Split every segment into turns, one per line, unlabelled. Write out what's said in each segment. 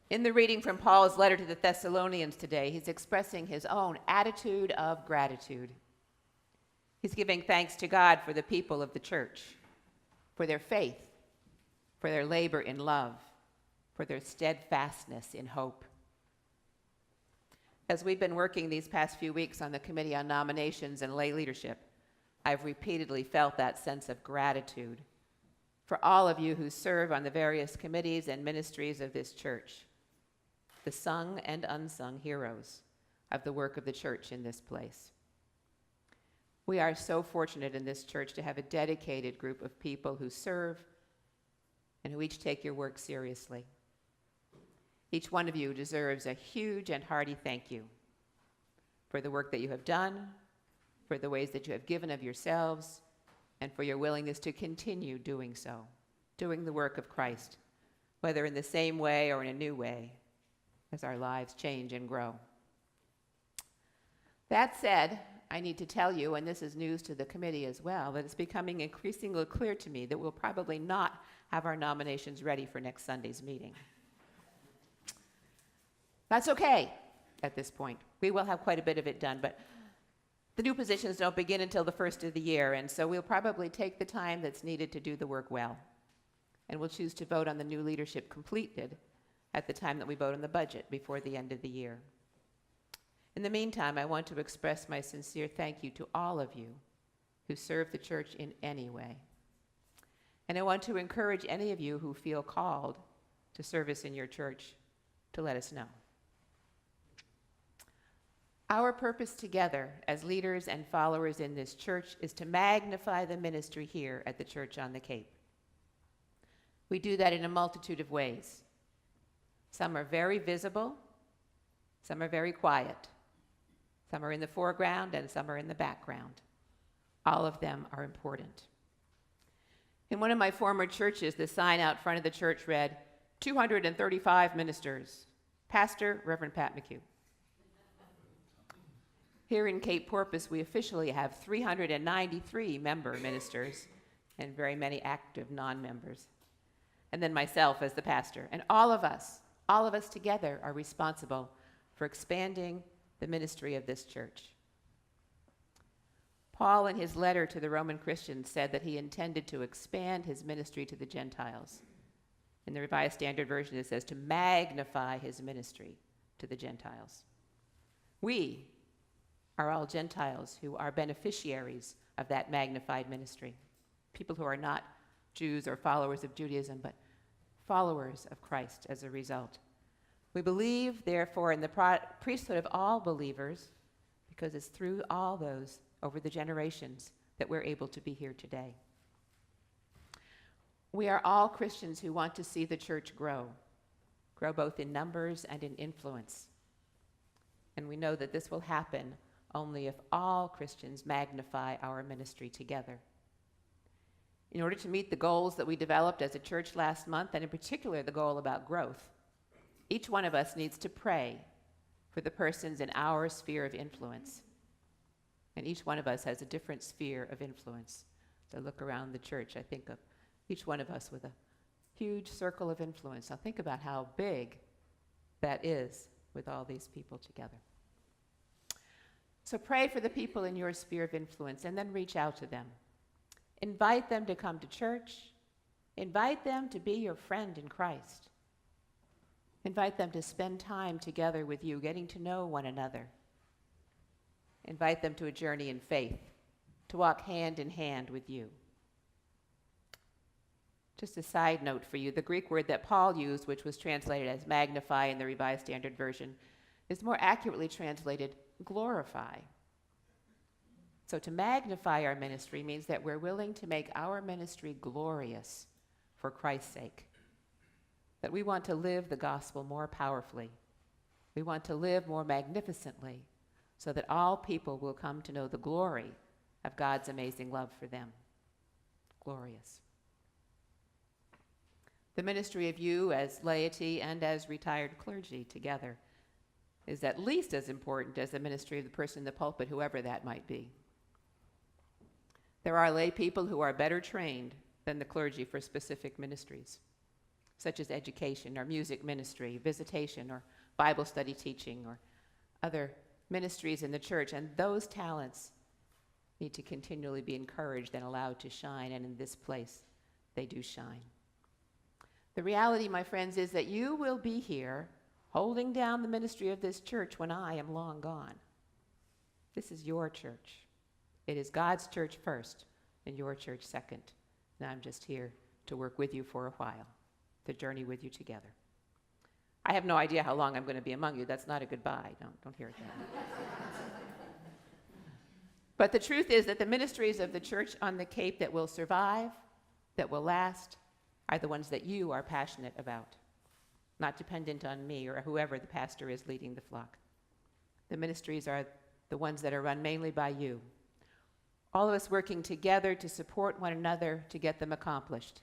In the reading from Paul's letter to the Thessalonians today, he's expressing his own attitude of gratitude. He's giving thanks to God for the people of the church, for their faith, for their labor in love, for their steadfastness in hope. As we've been working these past few weeks on the Committee on Nominations and Lay Leadership, I've repeatedly felt that sense of gratitude for all of you who serve on the various committees and ministries of this church, the sung and unsung heroes of the work of the church in this place. We are so fortunate in this church to have a dedicated group of people who serve and who each take your work seriously. Each one of you deserves a huge and hearty thank you for the work that you have done, for the ways that you have given of yourselves, and for your willingness to continue doing so, doing the work of Christ, whether in the same way or in a new way, as our lives change and grow. That said, I need to tell you, and this is news to the committee as well, that it's becoming increasingly clear to me that we'll probably not have our nominations ready for next Sunday's meeting. That's okay at this point. We will have quite a bit of it done, but the new positions don't begin until the first of the year, and so we'll probably take the time that's needed to do the work well. And we'll choose to vote on the new leadership completed at the time that we vote on the budget before the end of the year. In the meantime, I want to express my sincere thank you to all of you who serve the church in any way. And I want to encourage any of you who feel called to service in your church to let us know. Our purpose together as leaders and followers in this church is to magnify the ministry here at the Church on the Cape. We do that in a multitude of ways. Some are very visible, some are very quiet, some are in the foreground, and some are in the background. All of them are important. In one of my former churches, the sign out front of the church read, 235 ministers, Pastor Reverend Pat MacHugh. Here in Cape Porpoise, we officially have 393 member ministers and very many active non-members. And then myself as the pastor. And all of us together are responsible for expanding the ministry of this church. Paul, in his letter to the Roman Christians, said that he intended to expand his ministry to the Gentiles. In the Revised Standard Version, it says to magnify his ministry to the Gentiles. We are all Gentiles who are beneficiaries of that magnified ministry. People who are not Jews or followers of Judaism, but followers of Christ as a result. We believe, therefore, in the priesthood of all believers, because it's through all those over the generations that we're able to be here today. We are all Christians who want to see the church grow both in numbers and in influence. And we know that this will happen only if all Christians magnify our ministry together. In order to meet the goals that we developed as a church last month, and in particular the goal about growth, each one of us needs to pray for the persons in our sphere of influence. And each one of us has a different sphere of influence. As I look around the church, I think of each one of us with a huge circle of influence. Now think about how big that is with all these people together. So pray for the people in your sphere of influence and then reach out to them. Invite them to come to church. Invite them to be your friend in Christ. Invite them to spend time together with you, getting to know one another. Invite them to a journey in faith, to walk hand in hand with you. Just a side note for you, the Greek word that Paul used, which was translated as magnify in the Revised Standard Version, is more accurately translated glorify. So to magnify our ministry means that we're willing to make our ministry glorious for Christ's sake. That we want to live the gospel more powerfully. We want to live more magnificently so that all people will come to know the glory of God's amazing love for them. Glorious. The ministry of you as laity and as retired clergy together is at least as important as the ministry of the person in the pulpit, whoever that might be. There are lay people who are better trained than the clergy for specific ministries. such as education or music ministry, visitation or Bible study teaching or other ministries in the church. And those talents need to continually be encouraged and allowed to shine, and in this place, they do shine. The reality, my friends, is that you will be here holding down the ministry of this church when I am long gone. This is your church. It is God's church first and your church second. And I'm just here to work with you for a while, to journey with you together. I have no idea how long I'm going to be among you. That's not a goodbye. Don't hear it that. But the truth is that the ministries of the church on the Cape that will survive, that will last, are the ones that you are passionate about, not dependent on me or whoever the pastor is leading the flock. The ministries are the ones that are run mainly by you. All of us working together to support one another to get them accomplished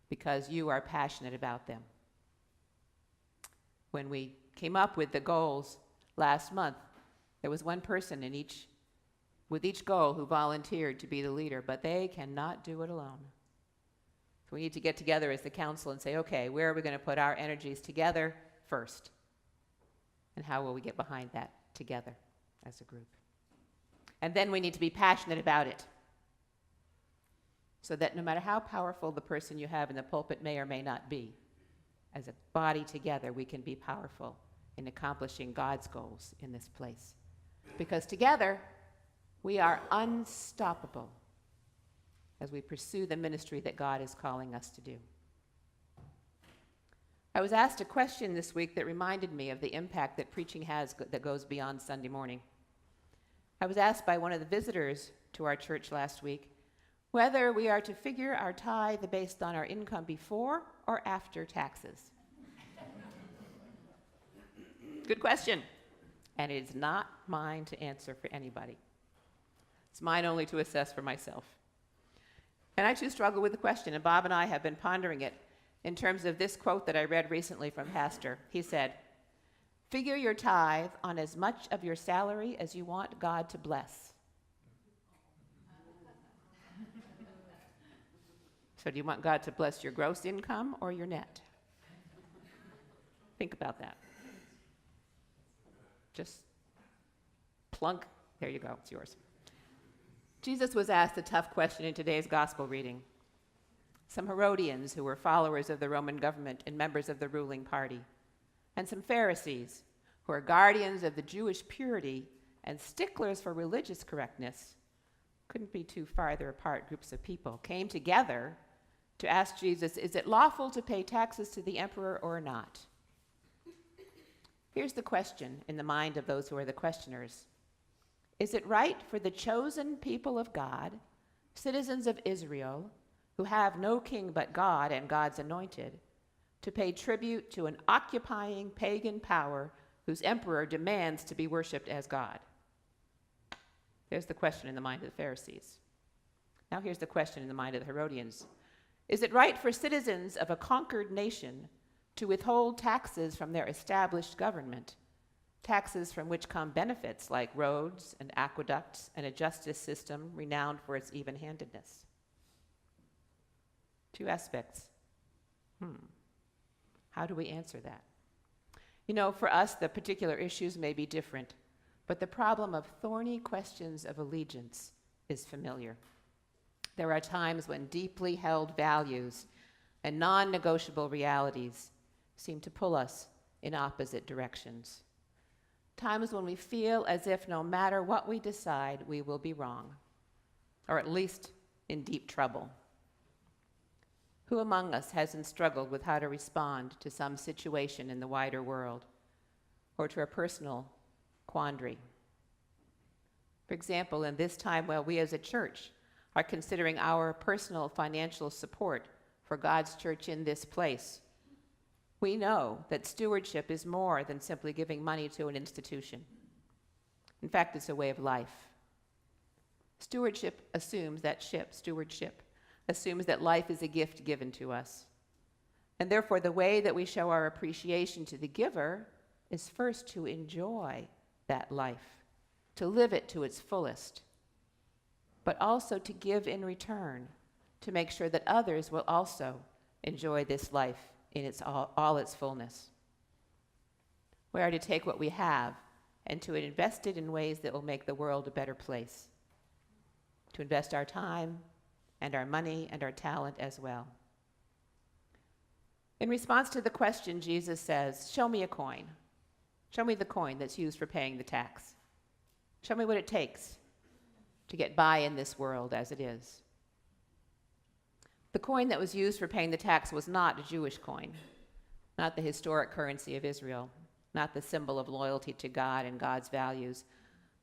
because you are passionate about them. When we came up with the goals last month, there was one person with each goal who volunteered to be the leader, but they cannot do it alone. So we need to get together as the council and say, okay, where are we going to put our energies together first? And how will we get behind that together as a group? And then we need to be passionate about it, so that no matter how powerful the person you have in the pulpit may or may not be, as a body together, we can be powerful in accomplishing God's goals in this place. Because together, we are unstoppable as we pursue the ministry that God is calling us to do. I was asked a question this week that reminded me of the impact that preaching has that goes beyond Sunday morning. I was asked by one of the visitors to our church last week whether we are to figure our tithe based on our income before or after taxes. Good question. And it is not mine to answer for anybody. It's mine only to assess for myself. And I too struggle with the question, and Bob and I have been pondering it in terms of this quote that I read recently from Pastor. He said, "Figure your tithe on as much of your salary as you want God to bless." So do you want God to bless your gross income or your net? Think about that. Just plunk. There you go. It's yours. Jesus was asked a tough question in today's gospel reading. Some Herodians who were followers of the Roman government and members of the ruling party, and some Pharisees who are guardians of the Jewish purity and sticklers for religious correctness, couldn't be too farther apart groups of people, came together to ask Jesus, is it lawful to pay taxes to the emperor or not? Here's the question in the mind of those who are the questioners. Is it right for the chosen people of God, citizens of Israel, who have no king but God and God's anointed, to pay tribute to an occupying pagan power whose emperor demands to be worshipped as God? There's the question in the mind of the Pharisees. Now here's the question in the mind of the Herodians. Is it right for citizens of a conquered nation to withhold taxes from their established government, taxes from which come benefits like roads and aqueducts and a justice system renowned for its even-handedness? Two aspects. How do we answer that? You know, for us, the particular issues may be different, but the problem of thorny questions of allegiance is familiar. There are times when deeply held values and non-negotiable realities seem to pull us in opposite directions. Times when we feel as if no matter what we decide, we will be wrong, or at least in deep trouble. Who among us hasn't struggled with how to respond to some situation in the wider world, or to a personal quandary? For example, in this time while we as a church are considering our personal financial support for God's church in this place, we know that stewardship is more than simply giving money to an institution. In fact, it's a way of life. Stewardship assumes that life is a gift given to us. And therefore, the way that we show our appreciation to the giver is first to enjoy that life, to live it to its fullest, but also to give in return, to make sure that others will also enjoy this life in all its fullness. We are to take what we have and to invest it in ways that will make the world a better place. To invest our time and our money and our talent as well. In response to the question, Jesus says, show me a coin. Show me the coin that's used for paying the tax. Show me what it takes to get by in this world as it is. The coin that was used for paying the tax was not a Jewish coin, not the historic currency of Israel, not the symbol of loyalty to God and God's values.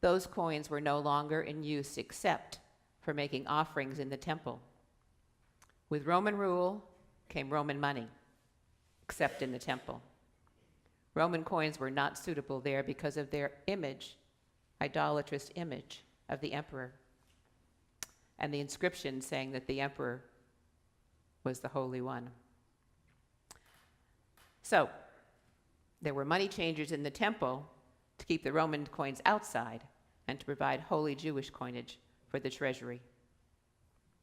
Those coins were no longer in use except for making offerings in the temple. With Roman rule came Roman money, except in the temple. Roman coins were not suitable there because of their image, idolatrous image of the emperor, and the inscription saying that the emperor was the Holy One. So, there were money changers in the temple to keep the Roman coins outside and to provide holy Jewish coinage for the treasury.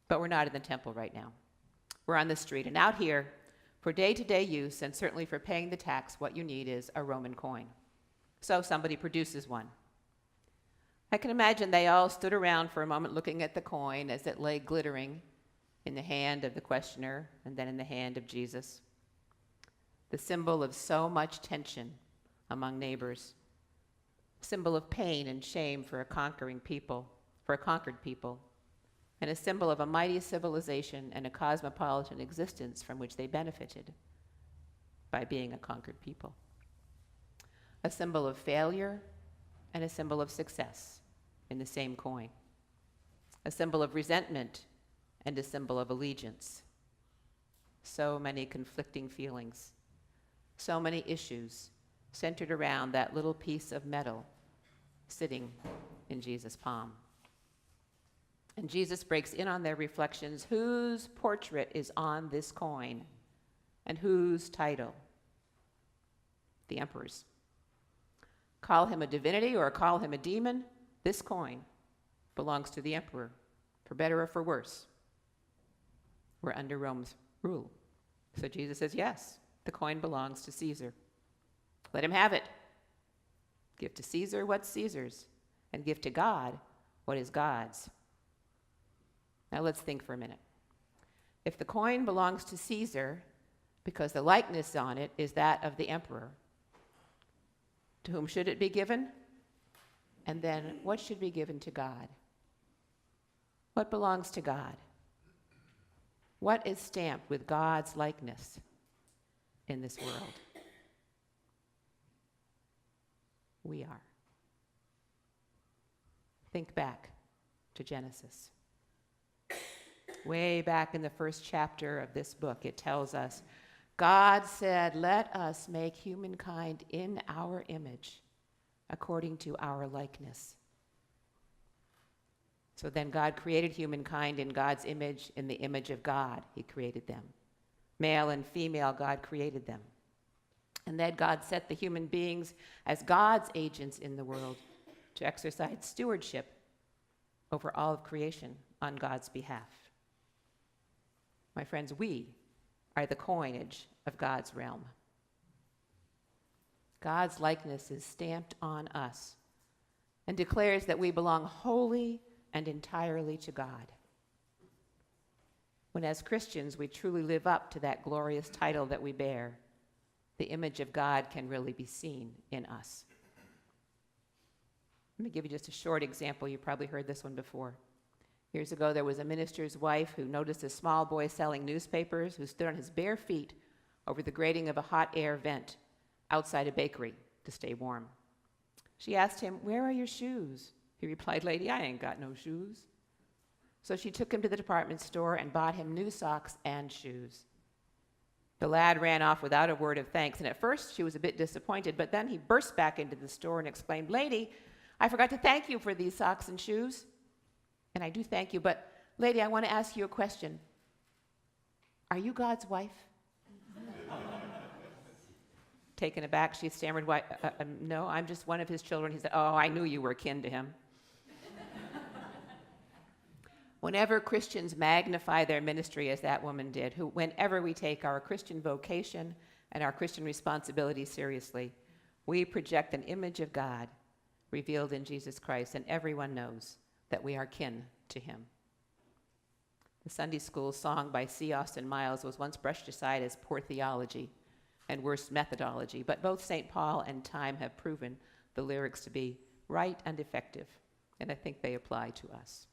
But we're not in the temple right now. We're on the street, and out here, for day-to-day use, and certainly for paying the tax, what you need is a Roman coin. So somebody produces one. I can imagine they all stood around for a moment looking at the coin as it lay glittering in the hand of the questioner and then in the hand of Jesus. The symbol of so much tension among neighbors, symbol of pain and shame for a conquered people, and a symbol of a mighty civilization and a cosmopolitan existence from which they benefited by being a conquered people. A symbol of failure and a symbol of success in the same coin. A symbol of resentment and a symbol of allegiance. So many conflicting feelings, so many issues centered around that little piece of metal sitting in Jesus' palm. And Jesus breaks in on their reflections. Whose portrait is on this coin? And whose title? The emperor's. Call him a divinity or call him a demon, this coin belongs to the emperor, for better or for worse. We're under Rome's rule. So Jesus says, yes, the coin belongs to Caesar. Let him have it. Give to Caesar what's Caesar's, and give to God what is God's. Now let's think for a minute. If the coin belongs to Caesar because the likeness on it is that of the emperor, to whom should it be given? And then what should be given to God? What belongs to God? What is stamped with God's likeness in this world? We are. Think back to Genesis. Way back in the first chapter of this book, it tells us, God said, let us make humankind in our image, according to our likeness. So then God created humankind in God's image, in the image of God, he created them. Male and female, God created them. And then God set the human beings as God's agents in the world to exercise stewardship over all of creation on God's behalf. My friends, we are the coinage of God's realm. God's likeness is stamped on us and declares that we belong wholly and entirely to God. When as Christians we truly live up to that glorious title that we bear, the image of God can really be seen in us. Let me give you just a short example. You probably heard this one before. Years ago, there was a minister's wife who noticed a small boy selling newspapers who stood on his bare feet over the grating of a hot air vent outside a bakery to stay warm. She asked him, "Where are your shoes?" He replied, "Lady, I ain't got no shoes." So she took him to the department store and bought him new socks and shoes. The lad ran off without a word of thanks, and at first she was a bit disappointed, but then he burst back into the store and exclaimed, "Lady, I forgot to thank you for these socks and shoes. And I do thank you, but lady, I want to ask you a question. Are you God's wife?" Taken aback, she stammered, "No, I'm just one of his children." He said, "Oh, I knew you were kin to him." Whenever Christians magnify their ministry as that woman did, whenever we take our Christian vocation and our Christian responsibility seriously, we project an image of God revealed in Jesus Christ, and everyone knows that we are kin to him. The Sunday school song by C. Austin Miles was once brushed aside as poor theology and worse methodology, but both St. Paul and time have proven the lyrics to be right and effective, and I think they apply to us.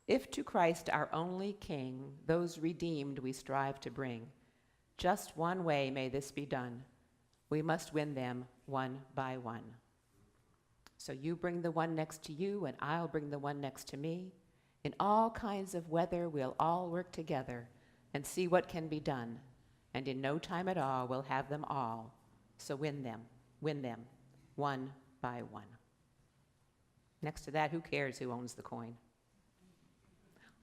If to Christ our only King, those redeemed we strive to bring, just one way may this be done. We must win them one by one. So you bring the one next to you, and I'll bring the one next to me. In all kinds of weather, we'll all work together and see what can be done. And in no time at all, we'll have them all. So win them, one by one. Next to that, who cares who owns the coin?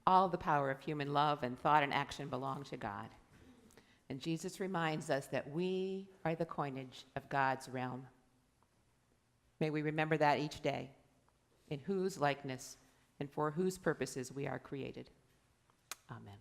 All the power of human love and thought and action belong to God. And Jesus reminds us that we are the coinage of God's realm. May we remember that each day, in whose likeness and for whose purposes we are created. Amen.